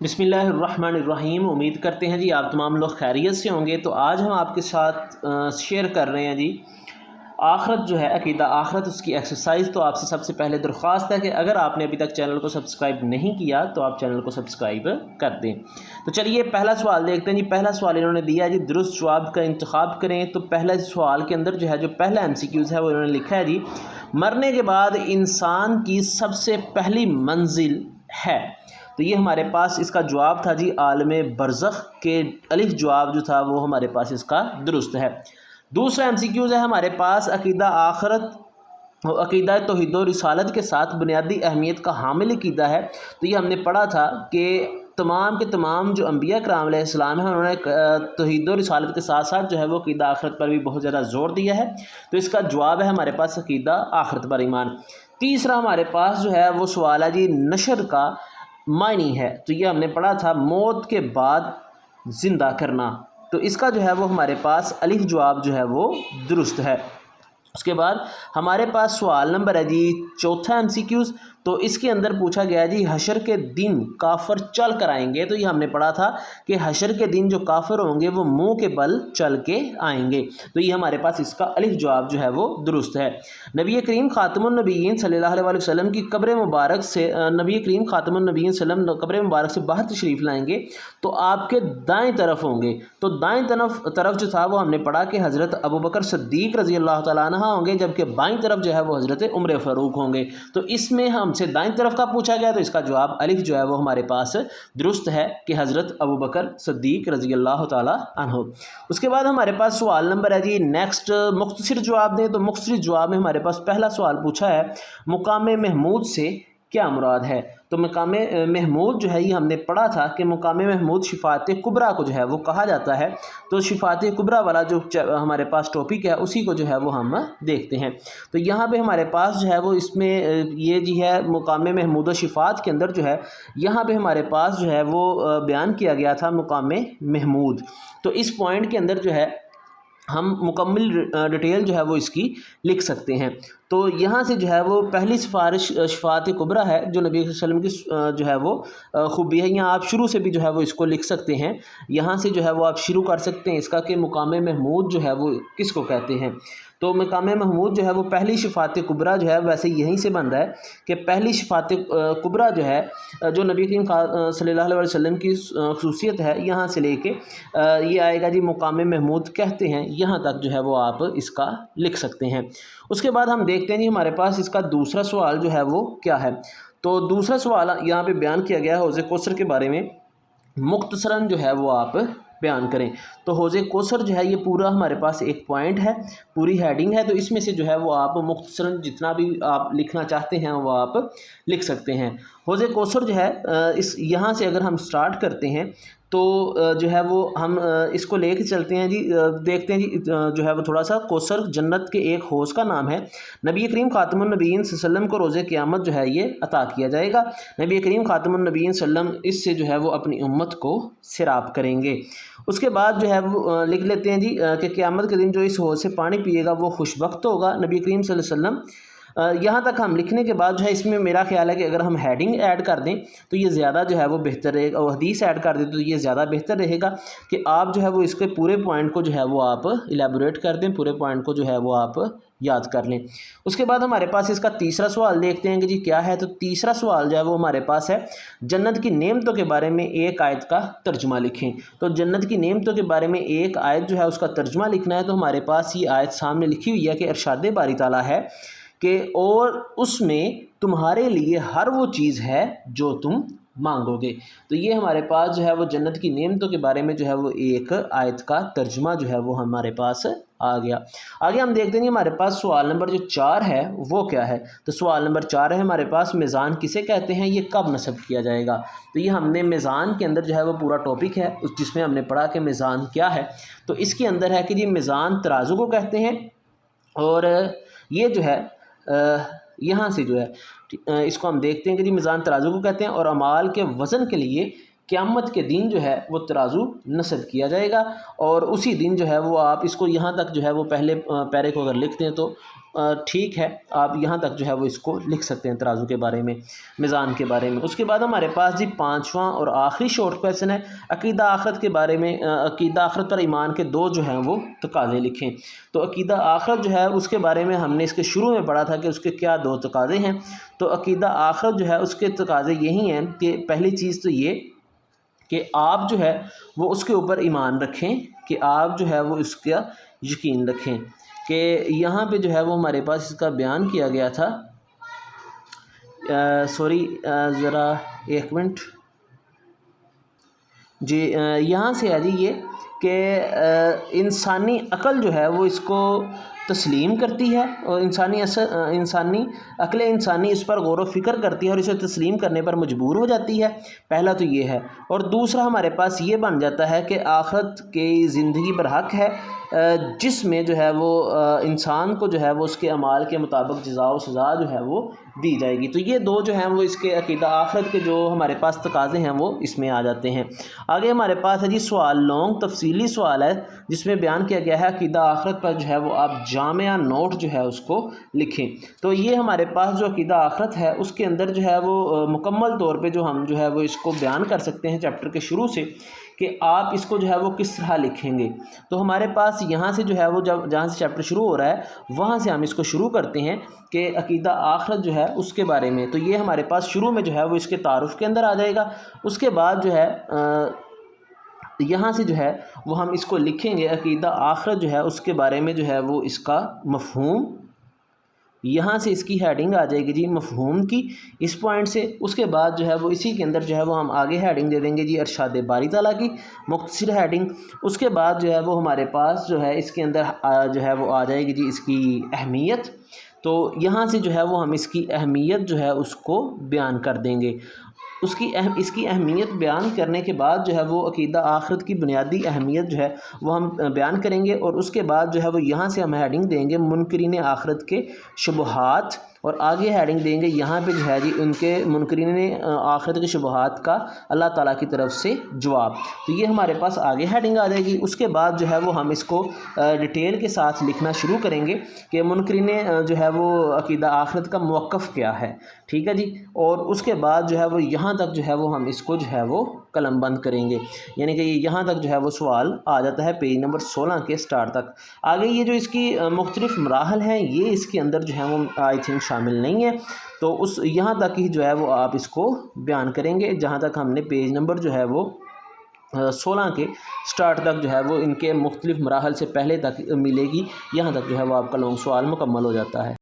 بسم اللہ الرحمن الرحیم۔ امید کرتے ہیں جی آپ تمام لوگ خیریت سے ہوں گے۔ تو آج ہم آپ کے ساتھ شیئر کر رہے ہیں جی آخرت جو ہے عقیدہ آخرت، اس کی ایکسرسائز۔ تو آپ سے سب سے پہلے درخواست ہے کہ اگر آپ نے ابھی تک چینل کو سبسکرائب نہیں کیا تو آپ چینل کو سبسکرائب کر دیں۔ تو چلیے پہلا سوال دیکھتے ہیں جی۔ پہلا سوال انہوں نے دیا جی درست جواب کا انتخاب کریں۔ تو پہلا سوال کے اندر جو ہے جو پہلا MCQs ہے وہ انہوں نے لکھا ہے جی مرنے کے بعد انسان کی سب سے پہلی منزل ہے۔ تو یہ ہمارے پاس اس کا جواب تھا جی عالم برزخ کے الف جواب جو تھا وہ ہمارے پاس اس کا درست ہے۔ دوسرا MCQs ہے ہمارے پاس عقیدہ آخرت عقیدہ توحید و رسالت کے ساتھ بنیادی اہمیت کا حامل عقیدہ ہے۔ تو یہ ہم نے پڑھا تھا کہ تمام کے تمام جو انبیاء کرام علیہ السلام ہیں انہوں نے توحید و رسالت کے ساتھ ساتھ جو ہے وہ عقیدہ آخرت پر بھی بہت زیادہ زور دیا ہے۔ تو اس کا جواب ہے ہمارے پاس عقیدہ آخرت پر ایمان۔ تیسرا ہمارے پاس جو ہے وہ سوال ہے جی نشر کا معنی ہے۔ تو یہ ہم نے پڑھا تھا موت کے بعد زندہ کرنا۔ تو اس کا جو ہے وہ ہمارے پاس الف جواب جو ہے وہ درست ہے۔ اس کے بعد ہمارے پاس سوال نمبر ہے جی چوتھا MCQs۔ تو اس کے اندر پوچھا گیا جی حشر کے دن کافر چل کر آئیں گے۔ تو یہ ہم نے پڑھا تھا کہ حشر کے دن جو کافر ہوں گے وہ منہ کے بل چل کے آئیں گے۔ تو یہ ہمارے پاس اس کا الف جواب جو ہے وہ درست ہے۔ نبی کریم خاتم النبیین صلی اللہ علیہ وسلم کی قبر مبارک سے نبی کریم خاتم النبیین صلی اللہ علیہ وسلم قبر مبارک سے باہر تشریف لائیں گے تو آپ کے دائیں طرف ہوں گے۔ تو دائیں طرف جو تھا وہ ہم نے پڑھا کہ حضرت ابوبکر صدیق رضی اللہ تعالیٰ عنہ ہوں گے، جبکہ بائیں طرف جو ہے وہ حضرت عمر فاروق ہوں گے۔ تو اس میں ہم سے دائیں طرف کا پوچھا گیا تو اس کا جواب الف جو ہے وہ ہمارے پاس درست ہے کہ حضرت ابوبکر صدیق رضی اللہ تعالیٰ عنہ۔ اس کے بعد ہمارے پاس سوال نمبر ہے جی نیکسٹ مختصر جواب دیں۔ تو مختصر جواب میں ہمارے پاس پہلا سوال پوچھا ہے مقام محمود سے کیا مراد ہے۔ تو مقام محمود جو ہے یہ ہم نے پڑھا تھا کہ مقام محمود شفاعت کبریٰ کو جو ہے وہ کہا جاتا ہے۔ تو شفاعت کبریٰ والا جو ہمارے پاس ٹاپک ہے اسی کو جو ہے وہ ہم دیکھتے ہیں۔ تو یہاں پہ ہمارے پاس جو ہے وہ اس میں یہ جی ہے مقام محمود و شفاعت کے اندر جو ہے یہاں پہ ہمارے پاس جو ہے وہ بیان کیا گیا تھا مقام محمود۔ تو اس پوائنٹ کے اندر جو ہے ہم مکمل ڈیٹیل جو ہے وہ اس کی لکھ سکتے ہیں۔ تو یہاں سے جو ہے وہ پہلی سفارش شفاعت کبریٰ ہے جو نبی صلی اللہ علیہ وسلم کی جو ہے وہ خوبی ہے۔ یہاں آپ شروع سے بھی جو ہے وہ اس کو لکھ سکتے ہیں، یہاں سے جو ہے وہ آپ شروع کر سکتے ہیں اس کا کہ مقام محمود جو ہے وہ کس کو کہتے ہیں۔ تو مقام محمود جو ہے وہ پہلی شفاعت کبریٰ جو ہے ویسے یہیں سے بن رہا ہے کہ پہلی شفاعت کبریٰ جو ہے جو نبی کریم صلی اللہ علیہ وسلم کی خصوصیت ہے، یہاں سے لے کے یہ آئے گا جی مقام محمود کہتے ہیں، یہاں تک جو ہے وہ آپ اس کا لکھ سکتے ہیں۔ اس کے بعد ہم دیکھتے ہیں جی ہمارے پاس اس کا دوسرا سوال جو ہے وہ کیا ہے۔ تو دوسرا سوال یہاں پہ بیان کیا گیا ہے حوض کوثر کے بارے میں، مختصراً جو ہے وہ آپ بیان کریں۔ تو حوض کوثر جو ہے یہ پورا ہمارے پاس ایک پوائنٹ ہے، پوری ہیڈنگ ہے۔ تو اس میں سے جو ہے وہ آپ مختصراً جتنا بھی آپ لکھنا چاہتے ہیں وہ آپ لکھ سکتے ہیں۔ حوض کوثر جو ہے یہاں سے اگر ہم سٹارٹ کرتے ہیں تو جو ہے وہ ہم اس کو لے کے چلتے ہیں جی، دیکھتے ہیں جی جو ہے وہ تھوڑا سا کوثر جنت کے ایک حوض کا نام ہے۔ نبی کریم خاتم النبیین صلی اللہ علیہ وسلم کو روز قیامت جو ہے یہ عطا کیا جائے گا۔ نبی کریم خاتم النبیین صلی اللہ علیہ وسلم اس سے جو ہے وہ اپنی امت کو سیراب کریں گے۔ اس کے بعد جو ہے وہ لکھ لیتے ہیں جی کہ قیامت کے دن جو اس حوض سے پانی پیے گا وہ خوش بخت ہوگا۔ نبی کریم صلی اللہ علیہ وسلم یہاں تک ہم لکھنے کے بعد جو ہے اس میں میرا خیال ہے کہ اگر ہم ہیڈنگ ایڈ کر دیں تو یہ زیادہ جو ہے وہ بہتر رہے گا، اور حدیث ایڈ کر دیں تو یہ زیادہ بہتر رہے گا کہ آپ جو ہے وہ اس کے پورے پوائنٹ کو جو ہے وہ آپ ایلیبوریٹ کر دیں، پورے پوائنٹ کو جو ہے وہ آپ یاد کر لیں۔ اس کے بعد ہمارے پاس اس کا تیسرا سوال دیکھتے ہیں کہ جی کیا ہے۔ تو تیسرا سوال جو ہے وہ ہمارے پاس ہے جنت کی نعمتوں کے بارے میں ایک آیت کا ترجمہ لکھیں۔ تو جنت کی نعمتوں کے بارے میں ایک آیت جو ہے اس کا ترجمہ لکھنا ہے۔ تو ہمارے پاس یہ آیت سامنے لکھی ہوئی ہے کہ ارشاد باری تعالیٰ ہے کہ اور اس میں تمہارے لیے ہر وہ چیز ہے جو تم مانگو گے۔ تو یہ ہمارے پاس جو ہے وہ جنت کی نعمتوں کے بارے میں جو ہے وہ ایک آیت کا ترجمہ جو ہے وہ ہمارے پاس آ گیا۔ آگے ہم دیکھتے ہیں ہمارے پاس سوال نمبر جو 4 ہے وہ کیا ہے۔ تو سوال نمبر 4 ہے ہمارے پاس میزان کسے کہتے ہیں، یہ کب نصب کیا جائے گا۔ تو یہ ہم نے میزان کے اندر جو ہے وہ پورا ٹاپک ہے جس میں ہم نے پڑھا کہ میزان کیا ہے۔ تو اس کے اندر ہے کہ جی میزان ترازو کو کہتے ہیں، اور یہ جو ہے یہاں سے جو ہے اس کو ہم دیکھتے ہیں کہ جی میزان ترازو کو کہتے ہیں، اور اعمال کے وزن کے لیے قیامت کے دن جو ہے وہ ترازو نصب کیا جائے گا۔ اور اسی دن جو ہے وہ آپ اس کو یہاں تک جو ہے وہ پہلے پیرے کو اگر لکھتے ہیں تو ٹھیک ہے، آپ یہاں تک جو ہے وہ اس کو لکھ سکتے ہیں ترازو کے بارے میں، میزان کے بارے میں۔ اس کے بعد ہمارے پاس جی 5واں اور آخری شارٹ کویسچن ہے عقیدہ آخرت کے بارے میں۔ عقیدہ آخرت پر ایمان کے 2 جو ہیں وہ تقاضے لکھیں۔ تو عقیدہ آخرت جو ہے اس کے بارے میں ہم نے اس کے شروع میں پڑھا تھا کہ اس کے کیا 2 تقاضے ہیں۔ تو عقیدہ آخرت جو ہے اس کے تقاضے یہی ہیں کہ پہلی چیز تو یہ کہ آپ جو ہے وہ اس کے اوپر ایمان رکھیں، کہ آپ جو ہے وہ اس کا یقین رکھیں، کہ یہاں پہ جو ہے وہ ہمارے پاس اس کا بیان کیا گیا تھا، سوری ذرا ایک منٹ جی، یہاں سے ہے جی یہ کہ انسانی عقل جو ہے وہ اس کو تسلیم کرتی ہے، اور انسانی عقل انسانی اس پر غور و فکر کرتی ہے اور اسے تسلیم کرنے پر مجبور ہو جاتی ہے۔ پہلا تو یہ ہے، اور دوسرا ہمارے پاس یہ بن جاتا ہے کہ آخرت کی زندگی برحق ہے، جس میں جو ہے وہ انسان کو جو ہے وہ اس کے اعمال کے مطابق جزا و سزا جو ہے وہ دی جائے گی۔ تو یہ 2 جو ہیں وہ اس کے عقیدہ آخرت کے جو ہمارے پاس تقاضے ہیں وہ اس میں آ جاتے ہیں۔ آگے ہمارے پاس ہے جی سوال لانگ تفصیلی سوال ہے، جس میں بیان کیا گیا ہے عقیدہ آخرت پر جو ہے وہ آپ جامع نوٹ جو ہے اس کو لکھیں۔ تو یہ ہمارے پاس جو عقیدہ آخرت ہے اس کے اندر جو ہے وہ مکمل طور پہ جو ہم جو ہے وہ اس کو بیان کر سکتے ہیں چیپٹر کے شروع سے، کہ آپ اس کو جو ہے وہ کس طرح لکھیں گے۔ تو ہمارے پاس یہاں سے جو ہے وہ جہاں سے چیپٹر شروع ہو رہا ہے وہاں سے ہم اس کو شروع کرتے ہیں کہ عقیدہ آخرت جو ہے اس کے بارے میں۔ تو یہ ہمارے پاس شروع میں جو ہے وہ اس کے تعارف کے اندر آ جائے گا۔ اس کے بعد جو ہے یہاں سے جو ہے وہ ہم اس کو لکھیں گے عقیدہ آخرت جو ہے اس کے بارے میں جو ہے وہ اس کا مفہوم، یہاں سے اس کی ہیڈنگ آ جائے گی جی مفہوم کی، اس پوائنٹ سے۔ اس کے بعد جو ہے وہ اسی کے اندر جو ہے وہ ہم آگے ہیڈنگ دے دیں گے جی ارشاد باری تعالیٰ کی مختصر ہیڈنگ۔ اس کے بعد جو ہے وہ ہمارے پاس جو ہے اس کے اندر جو ہے وہ آ جائے گی جی اس کی اہمیت۔ تو یہاں سے جو ہے وہ ہم اس کی اہمیت جو ہے اس کو بیان کر دیں گے۔ اس کی اہمیت بیان کرنے کے بعد جو ہے وہ عقیدہ آخرت کی بنیادی اہمیت جو ہے وہ ہم بیان کریں گے، اور اس کے بعد جو ہے وہ یہاں سے ہم ہیڈنگ دیں گے منکرین آخرت کے شبہات، اور آگے ہیڈنگ دیں گے یہاں پہ جو ہے جی ان کے منکرین آخرت کے شبہات کا اللہ تعالیٰ کی طرف سے جواب۔ تو یہ ہمارے پاس آگے ہیڈنگ آ جائے گی۔ اس کے بعد جو ہے وہ ہم اس کو ڈیٹیل کے ساتھ لکھنا شروع کریں گے کہ منکرین جو ہے وہ عقیدہ آخرت کا موقف کیا ہے، ٹھیک ہے جی۔ اور اس کے بعد جو ہے وہ یہاں تک جو ہے وہ ہم اس کو جو ہے وہ قلم بند کریں گے، یعنی کہ یہاں تک جو ہے وہ سوال آ جاتا ہے پیج نمبر 16 کے سٹارٹ تک۔ آگے یہ جو اس کی مختلف مراحل ہیں یہ اس کے اندر جو ہے وہ آئی تھنک شامل نہیں ہے، تو یہاں تک ہی جو ہے وہ آپ اس کو بیان کریں گے، جہاں تک ہم نے پیج نمبر جو ہے وہ 16 کے سٹارٹ تک جو ہے وہ ان کے مختلف مراحل سے پہلے تک ملے گی، یہاں تک جو ہے وہ آپ کا لانگ سوال مکمل ہو جاتا ہے۔